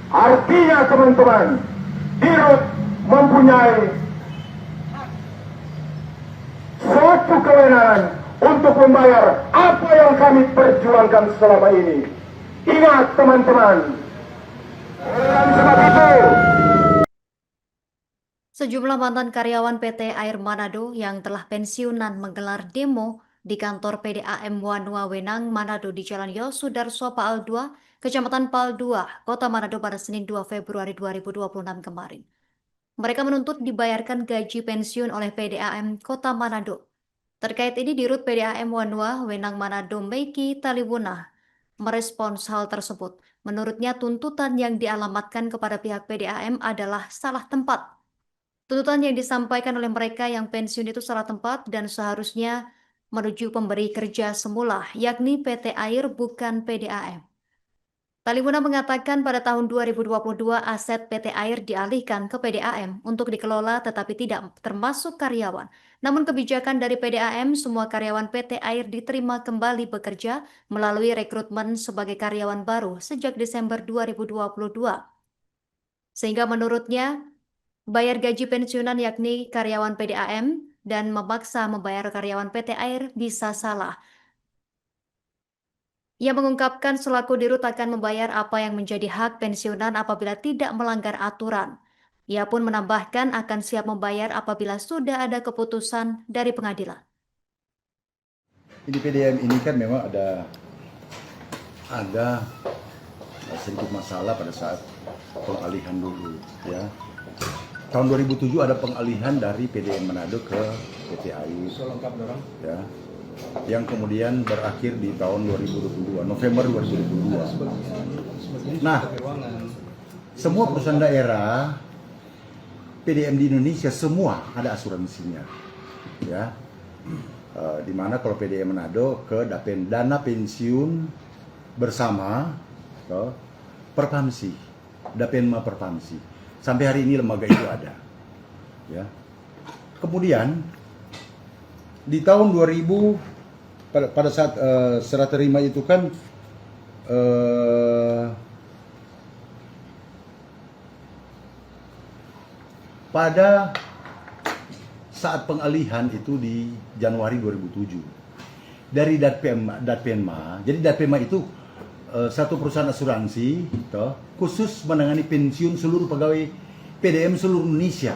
Artinya teman-teman, Dirut mempunyai suatu kewenangan untuk membayar apa yang kami perjuangkan selama ini. Ingat teman-teman, oleh sebab itu, Sejumlah mantan karyawan PT Air Manado yang telah pensiunan menggelar demo di kantor PDAM Wanua Wenang Manado di Jalan Yosudarso Paal 2, Kecamatan Paal 2, Kota Manado pada Senin 2 Februari 2026 kemarin. Mereka menuntut dibayarkan gaji pensiun oleh PDAM Kota Manado. Terkait ini, Dirut PDAM Wanua Wenang Manado Meiki Taliwuna merespons hal tersebut. Menurutnya, tuntutan yang dialamatkan kepada pihak PDAM adalah salah tempat. Tuntutan yang disampaikan oleh mereka yang pensiun itu salah tempat dan seharusnya menuju pemberi kerja semula, yakni PT Air bukan PDAM. Talimuna mengatakan pada tahun 2022 aset PT Air dialihkan ke PDAM untuk dikelola tetapi tidak termasuk karyawan. Namun kebijakan dari PDAM, semua karyawan PT Air diterima kembali bekerja melalui rekrutmen sebagai karyawan baru sejak Desember 2022. Sehingga menurutnya, bayar gaji pensiunan yakni karyawan PDAM dan memaksa membayar karyawan PT Air bisa salah. Ia mengungkapkan selaku Dirut akan membayar apa yang menjadi hak pensiunan apabila tidak melanggar aturan. Ia pun menambahkan akan siap membayar apabila sudah ada keputusan dari pengadilan. Di PDAM ini kan memang ada sedikit masalah pada saat pengalihan dulu, ya. Tahun 2007 ada pengalihan dari PDAM Manado ke PT Air, ya, yang kemudian berakhir di tahun 2022, November 2022. Nah, semua perusahaan daerah PDAM di Indonesia semua ada asuransinya, ya. Di mana kalau PDAM Manado ke dana pensiun bersama ke Perpamsi, Dapenma Perpamsi. Sampai hari ini lembaga itu ada, ya. Kemudian di tahun 2000 pada saat serah terima itu kan pada saat pengalihan itu di Januari 2007 dari Datpenma. Jadi Datpenma itu satu perusahaan asuransi khusus menangani pensiun seluruh pegawai PDAM seluruh Indonesia,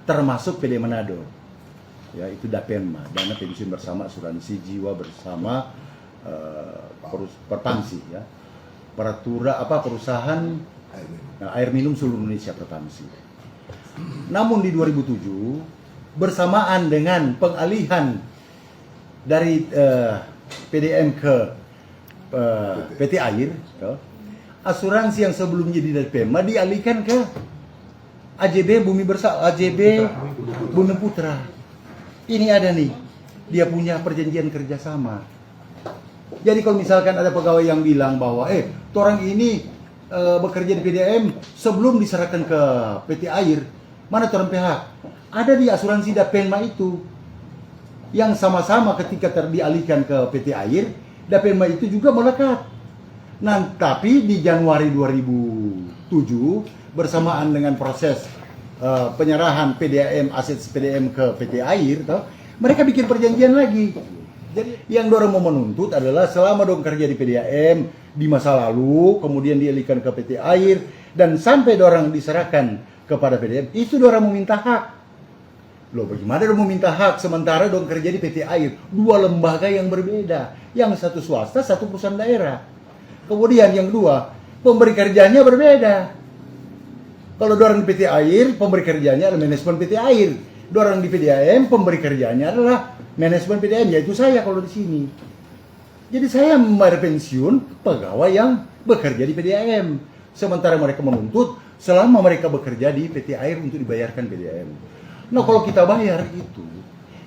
termasuk PDAM Manado. Ya, itu Datpenma, dana pensiun bersama asuransi jiwa bersama Perpamsi, ya. Perusahaan air minum seluruh Indonesia Perpamsi. Namun di 2007 bersamaan dengan pengalihan dari PDAM ke PT Air, asuransi yang sebelumnya di Datpenma dialihkan ke AJB Bumi Putra. Ini ada nih, dia punya perjanjian kerjasama. Jadi kalau misalkan ada pegawai yang bilang bahwa orang ini bekerja di PDAM sebelum diserahkan ke PT Air, mana orang PH? Ada di asuransi Datpenma itu, yang sama-sama ketika dialihkan ke PT Air, Datpenma itu juga melekat. Nah, tapi di Januari 2007 bersamaan dengan proses penyerahan PDAM, aset PDAM ke PT Air, mereka bikin perjanjian lagi. Jadi yang dorong mau menuntut adalah selama dong kerja di PDAM di masa lalu, kemudian dialihkan ke PT Air, dan sampai dorang diserahkan kepada PDAM, itu dorang meminta hak. Loh, bagaimana dong meminta hak sementara dong kerja di PT Air? Dua lembaga yang berbeda, yang satu swasta, satu perusahaan daerah. Kemudian yang kedua, pemberi kerjanya berbeda. Kalau dorang di PT Air, pemberi kerjanya adalah manajemen PT Air. Dorang di PDAM, pemberi kerjanya adalah manajemen PDAM, yaitu saya kalau di sini. Jadi saya membayar pensiun pegawai yang bekerja di PDAM. Sementara mereka menuntut selama mereka bekerja di PT Air untuk dibayarkan PDAM. Nah, kalau kita bayar itu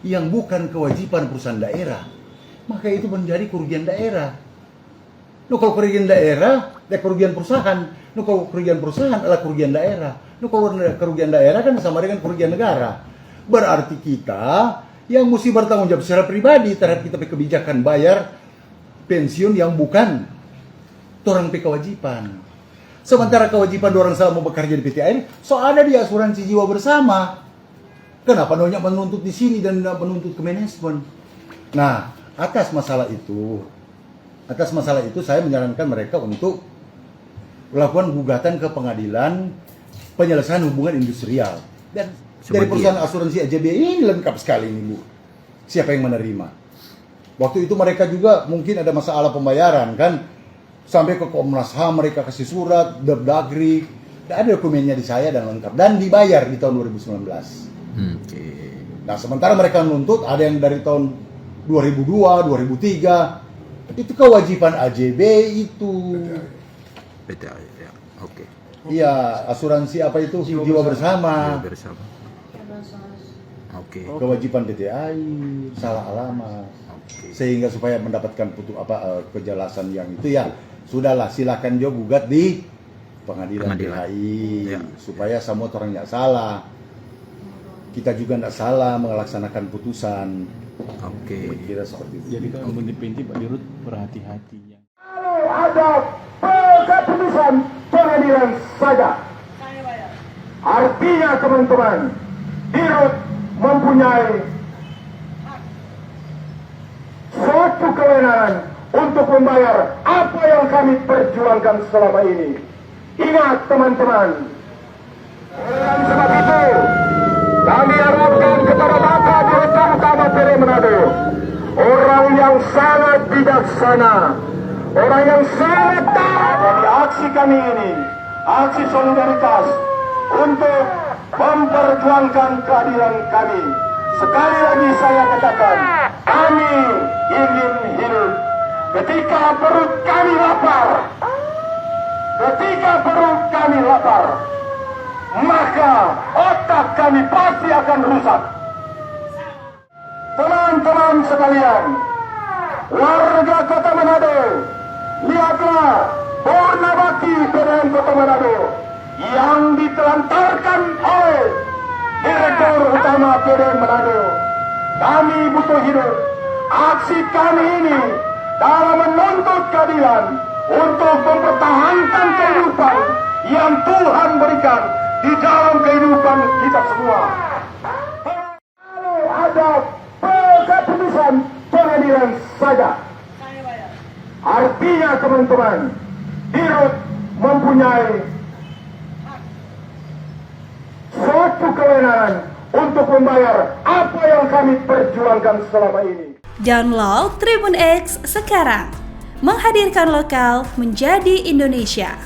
yang bukan kewajiban perusahaan daerah, maka itu menjadi kerugian daerah. Nah, kalau kerugian daerah, kerugian perusahaan. Nah, kalau kerugian perusahaan adalah kerugian daerah. Nah, kalau kerugian daerah kan sama dengan kerugian negara. Berarti kita yang mesti bertanggung jawab secara pribadi terhadap kita kebijakan bayar pensiun yang bukan orang kewajiban. Sementara kewajiban orang selama bekerja di PT AIR, so ada di asuransi jiwa bersama. Kenapa banyak menuntut di sini dan menuntut ke manajemen? Nah, atas masalah itu saya menyarankan mereka untuk melakukan gugatan ke pengadilan penyelesaian hubungan industrial. Dan dari perusahaan asuransi AJB ini lengkap sekali ini, Bu. Siapa yang menerima? Waktu itu mereka juga mungkin ada masalah pembayaran kan. Sampai ke Komnas HAM mereka kasih surat, Dagri, ada dokumennya di saya dan lengkap. Dan dibayar di tahun 2019. Nah sementara mereka menuntut ada yang dari tahun 2002, 2003. Itu kewajiban AJB itu. Ya. Oke. Iya, asuransi apa itu? Jiwa bersama. Oke. Kewajiban PT AIR, salah alamat. Sehingga supaya mendapatkan kejelasan yang itu ya sudahlah, silakan dia gugat di pengadilan BHI ya. Supaya semua orang nggak salah, kita juga nggak salah melaksanakan putusan. Oke. Kira seperti itu. Jadi kalau mendepensi Pak Dirut berhati-hati. Kalau ada keputusan pengadilan saja. Artinya teman-teman, Dirut mempunyai suatu kewenangan untuk membayar apa yang kami perjuangkan selama ini. Ingat teman-teman, oleh sebab itu kami harapkan kepada Bapak Direktur Utama PD Manado, orang yang sangat bijaksana, orang yang sangat taat dari aksi kami ini, aksi solidaritas untuk memperjuangkan keadilan kami. Sekali lagi saya katakan, kami ingin hidup. Ketika perut kami lapar, maka otak kami pasti akan rusak. Teman-teman sekalian, warga Kota Manado, lihatlah Purna Bakti PDM Kota Manado yang ditelantarkan oleh Direktur Utama PDM Manado. Kami butuh hidup. Aksi kami ini dalam menuntut keadilan untuk mempertahankan kehidupan yang Tuhan berikan di dalam kehidupan kita semua. Kalau ada keputusan pengadilan saja, artinya teman-teman, Dirut mempunyai suatu kewenangan untuk membayar apa yang kami perjuangkan selama ini. Download Tribun X sekarang, menghadirkan lokal menjadi Indonesia.